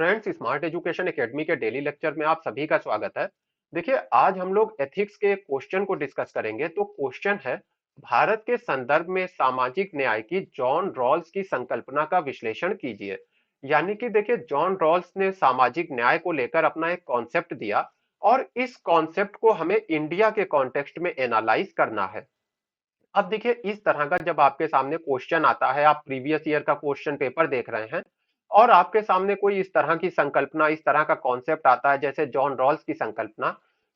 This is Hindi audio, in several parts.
फ्रेंड्स, स्मार्ट एजुकेशन एकेडमी के डेली लेक्चर में आप सभी का स्वागत है। देखिए, आज हम लोग एथिक्स के क्वेश्चन को डिस्कस करेंगे। तो क्वेश्चन है, भारत के संदर्भ में सामाजिक न्याय की जॉन रॉल्स की संकल्पना का विश्लेषण कीजिए। यानी कि देखिए, जॉन रॉल्स ने सामाजिक न्याय को लेकर अपना एक कॉन्सेप्ट दिया और इस कॉन्सेप्ट को हमें इंडिया के कॉन्टेक्स्ट में एनालाइज करना है। अब देखिए, इस तरह का जब आपके सामने क्वेश्चन आता है, आप प्रीवियस ईयर का क्वेश्चन पेपर देख रहे हैं और आपके सामने कोई इस तरह की संकल्पना, इस तरह का कॉन्सेप्ट आता है जैसे जॉन रॉल्स की संकल्पना,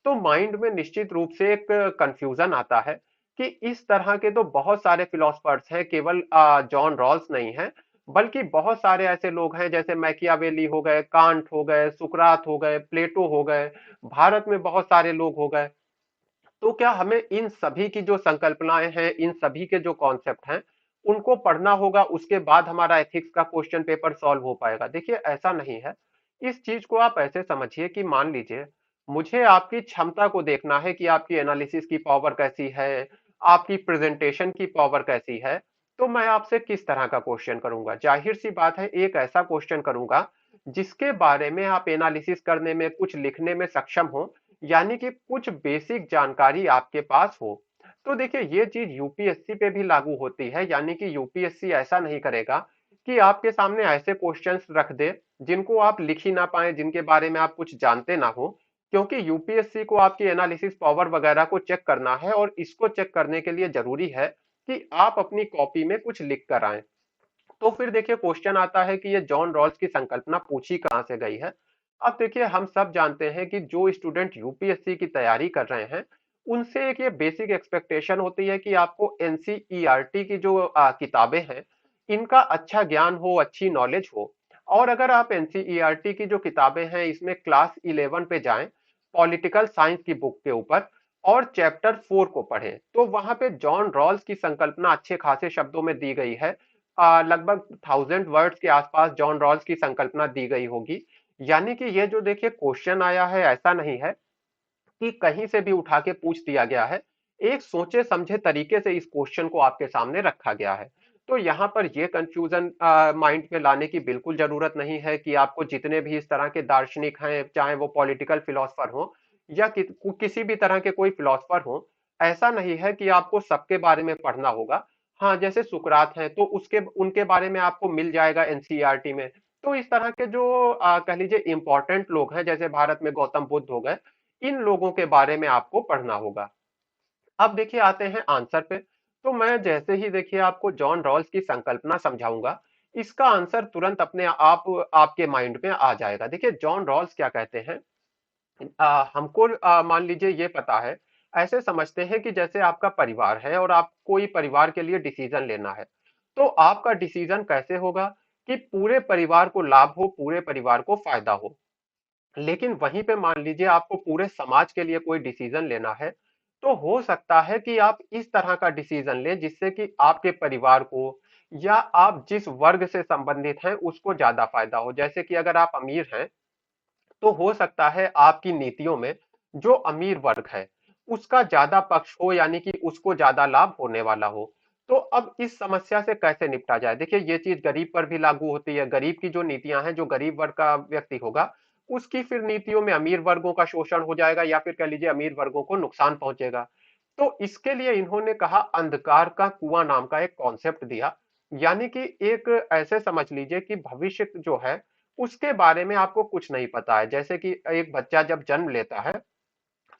तो माइंड में निश्चित रूप से एक कंफ्यूजन आता है कि इस तरह के तो बहुत सारे फिलोसफर्स हैं, केवल जॉन रॉल्स नहीं है, बल्कि बहुत सारे ऐसे लोग हैं जैसे मैकियावेली हो गए, कांट हो गए, सुकरात हो गए, प्लेटो हो गए, भारत में बहुत सारे लोग हो गए। तो क्या हमें इन सभी की जो संकल्पनाएं हैं, इन सभी के जो कॉन्सेप्ट हैं, उनको पढ़ना होगा, उसके बाद हमारा एथिक्स का क्वेश्चन पेपर सॉल्व हो पाएगा? देखिए, ऐसा नहीं है। इस चीज को आप ऐसे समझिए कि मान लीजिए मुझे आपकी क्षमता को देखना है कि आपकी एनालिसिस की पावर कैसी है, आपकी प्रेजेंटेशन की पावर कैसी है। तो मैं आपसे किस तरह का क्वेश्चन करूंगा? जाहिर सी बात है, एक ऐसा क्वेश्चन करूंगा जिसके बारे में आप एनालिसिस करने में, कुछ लिखने में सक्षम हो, यानी कि कुछ बेसिक जानकारी आपके पास हो। तो देखिए, ये चीज यूपीएससी पे भी लागू होती है। यानी कि यूपीएससी ऐसा नहीं करेगा कि आपके सामने ऐसे क्वेश्चंस रख दे जिनको आप लिख ही ना पाए, जिनके बारे में आप कुछ जानते ना हो। क्योंकि यूपीएससी को आपकी एनालिसिस पावर वगैरह को चेक करना है और इसको चेक करने के लिए जरूरी है कि आप अपनी कॉपी में कुछ लिख कर आए। तो फिर देखिए, क्वेश्चन आता है कि ये जॉन रॉल्स की संकल्पना पूछी कहां से गई है। अब देखिए, हम सब जानते हैं कि जो स्टूडेंट यूपीएससी की तैयारी कर रहे हैं, उनसे एक ये बेसिक एक्सपेक्टेशन होती है कि आपको एनसीईआरटी की जो किताबें हैं, इनका अच्छा ज्ञान हो, अच्छी नॉलेज हो। और अगर आप एनसीईआरटी की जो किताबें हैं, इसमें क्लास 11 पे जाएं, पॉलिटिकल साइंस की बुक के ऊपर, और चैप्टर 4 को पढ़ें, तो वहां पे जॉन रॉल्स की संकल्पना अच्छे खासे शब्दों में दी गई है। लगभग 1000 वर्ड्स के आसपास जॉन रॉल्स की संकल्पना दी गई होगी। यानी कि ये जो देखिए क्वेश्चन आया है, ऐसा नहीं है कि कहीं से भी उठा के पूछ दिया गया है। एक सोचे समझे तरीके से इस क्वेश्चन को आपके सामने रखा गया है। तो यहाँ पर ये कंफ्यूजन माइंड में लाने की बिल्कुल जरूरत नहीं है कि आपको जितने भी इस तरह के दार्शनिक हैं, चाहे वो पॉलिटिकल फिलोसफर हो या किसी भी तरह के कोई फिलोसफर हो, ऐसा नहीं है कि आपको सबके बारे में पढ़ना होगा। हाँ, जैसे सुकरात हैं तो उसके उनके बारे में आपको मिल जाएगा एनसीईआरटी में। तो इस तरह के जो कह लीजिए इंपॉर्टेंट लोग हैं, जैसे भारत में गौतम बुद्ध हो गए, इन लोगों के बारे में आपको पढ़ना होगा। अब देखिए, आते हैं आंसर पे। तो मैं जैसे ही देखिए आपको जॉन रॉल्स की संकल्पना समझाऊंगा, इसका आंसर तुरंत अपने आप आपके माइंड में आ जाएगा। देखिए, जॉन रॉल्स क्या कहते हैं। हमको मान लीजिए ये पता है, ऐसे समझते हैं कि जैसे आपका परिवार है और आप कोई परिवार के लिए डिसीजन लेना है। तो आपका डिसीजन कैसे होगा कि पूरे परिवार को लाभ हो, पूरे परिवार को फायदा हो। लेकिन वहीं पे मान लीजिए आपको पूरे समाज के लिए कोई डिसीजन लेना है, तो हो सकता है कि आप इस तरह का डिसीजन लें जिससे कि आपके परिवार को या आप जिस वर्ग से संबंधित हैं उसको ज्यादा फायदा हो। जैसे कि अगर आप अमीर हैं, तो हो सकता है आपकी नीतियों में जो अमीर वर्ग है उसका ज्यादा पक्ष हो, यानी कि उसको ज्यादा लाभ होने वाला हो। तो अब इस समस्या से कैसे निपटा जाए? देखिए, ये चीज गरीब पर भी लागू होती है। गरीब की जो नीतियां हैं, जो गरीब वर्ग का व्यक्ति होगा, उसकी फिर नीतियों में अमीर वर्गों का शोषण हो जाएगा, या फिर कह लीजिए अमीर वर्गों को नुकसान पहुंचेगा। तो इसके लिए इन्होंने कहा, अंधकार का कुआं नाम का एक कॉन्सेप्ट दिया। यानी कि एक ऐसे समझ लीजिए कि भविष्य जो है उसके बारे में आपको कुछ नहीं पता है। जैसे कि एक बच्चा जब जन्म लेता है,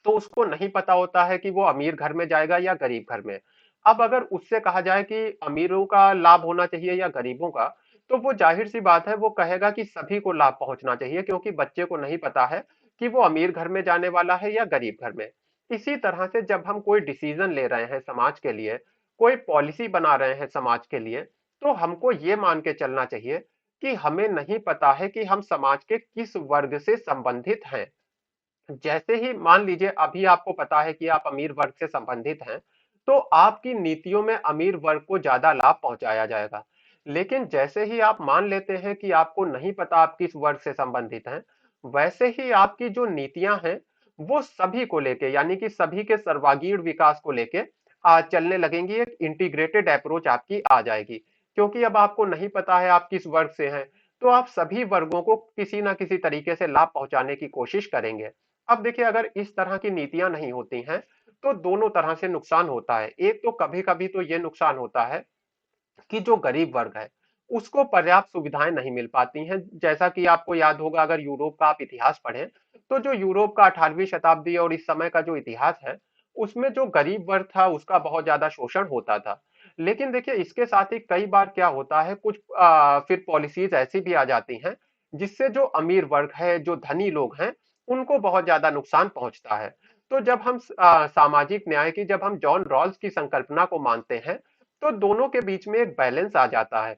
तो उसको नहीं पता होता है कि वो अमीर घर में जाएगा या गरीब घर में। अब अगर उससे कहा जाए कि अमीरों का लाभ होना चाहिए या गरीबों का, तो वो जाहिर सी बात है, वो कहेगा कि सभी को लाभ पहुंचना चाहिए, क्योंकि बच्चे को नहीं पता है कि वो अमीर घर में जाने वाला है या गरीब घर में। इसी तरह से जब हम कोई डिसीजन ले रहे हैं समाज के लिए, कोई पॉलिसी बना रहे हैं समाज के लिए, तो हमको ये मान के चलना चाहिए कि हमें नहीं पता है कि हम समाज के किस वर्ग से संबंधित हैं। जैसे ही मान लीजिए अभी आपको पता है कि आप अमीर वर्ग से संबंधित हैं, तो आपकी नीतियों में अमीर वर्ग को ज्यादा लाभ पहुंचाया जाएगा। लेकिन जैसे ही आप मान लेते हैं कि आपको नहीं पता आप किस वर्ग से संबंधित हैं, वैसे ही आपकी जो नीतियां हैं वो सभी को लेके, यानी कि सभी के सर्वांगीण विकास को लेके चलने लगेंगी। एक इंटीग्रेटेड अप्रोच आपकी आ जाएगी, क्योंकि अब आपको नहीं पता है आप किस वर्ग से हैं। तो आप सभी वर्गों को किसी ना किसी तरीके से लाभ पहुंचाने की कोशिश करेंगे। अब देखिए, अगर इस तरह की नीतियां नहीं होती हैं तो दोनों तरह से नुकसान होता है। एक तो कभी कभी तो ये नुकसान होता है कि जो गरीब वर्ग है उसको पर्याप्त सुविधाएं नहीं मिल पाती हैं। जैसा कि आपको याद होगा, अगर यूरोप का आप इतिहास पढ़ें तो जो यूरोप का 18वीं शताब्दी और इस समय का जो इतिहास है उसमें जो गरीब वर्ग था उसका बहुत ज्यादा शोषण होता था। लेकिन देखिए, इसके साथ ही कई बार क्या होता है, कुछ फिर पॉलिसीज ऐसी भी आ जाती हैं जिससे जो अमीर वर्ग है, जो धनी लोग हैं, उनको बहुत ज्यादा नुकसान पहुंचता है। तो जब हम सामाजिक न्याय की, जब हम जॉन रॉल्स की संकल्पना को मानते हैं तो दोनों के बीच में एक बैलेंस आ जाता है।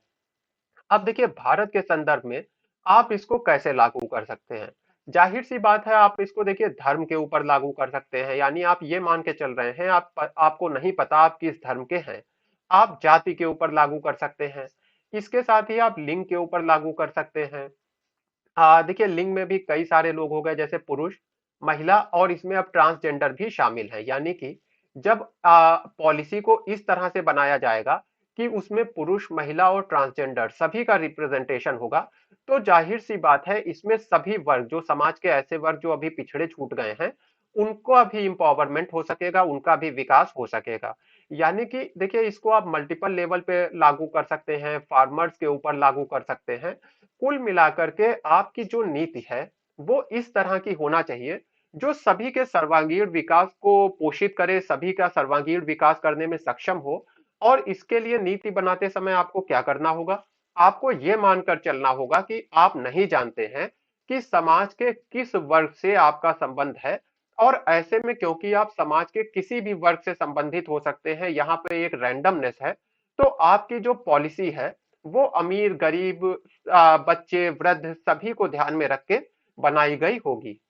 अब देखिए, भारत के संदर्भ में आप इसको कैसे लागू कर सकते हैं? जाहिर सी बात है, आप इसको देखिए धर्म के ऊपर लागू कर सकते हैं। यानी आप ये मान के चल रहे हैं, आपको नहीं पता आप किस धर्म के हैं। आप जाति के ऊपर लागू कर सकते हैं। इसके साथ ही आप लिंग के ऊपर लागू कर सकते हैं। देखिए, लिंग में भी कई सारे लोग हो गए, जैसे पुरुष, महिला और इसमें अब ट्रांसजेंडर भी शामिल है। यानी कि जब पॉलिसी को इस तरह से बनाया जाएगा कि उसमें पुरुष, महिला और ट्रांसजेंडर सभी का रिप्रेजेंटेशन होगा, तो जाहिर सी बात है इसमें सभी वर्ग, जो समाज के ऐसे वर्ग जो अभी पिछड़े छूट गए हैं, उनको भी इंपावरमेंट हो सकेगा, उनका भी विकास हो सकेगा। यानी कि देखिए, इसको आप मल्टीपल लेवल पे लागू कर सकते हैं, फार्मर्स के ऊपर लागू कर सकते हैं। कुल मिलाकर के आपकी जो नीति है वो इस तरह की होना चाहिए जो सभी के सर्वांगीण विकास को पोषित करे, सभी का सर्वांगीण विकास करने में सक्षम हो। और इसके लिए नीति बनाते समय आपको क्या करना होगा? आपको ये मानकर चलना होगा कि आप नहीं जानते हैं कि समाज के किस वर्ग से आपका संबंध है। और ऐसे में क्योंकि आप समाज के किसी भी वर्ग से संबंधित हो सकते हैं, यहाँ पे एक रैंडमनेस है, तो आपकी जो पॉलिसी है वो अमीर, गरीब, बच्चे, वृद्ध सभी को ध्यान में रख के बनाई गई होगी।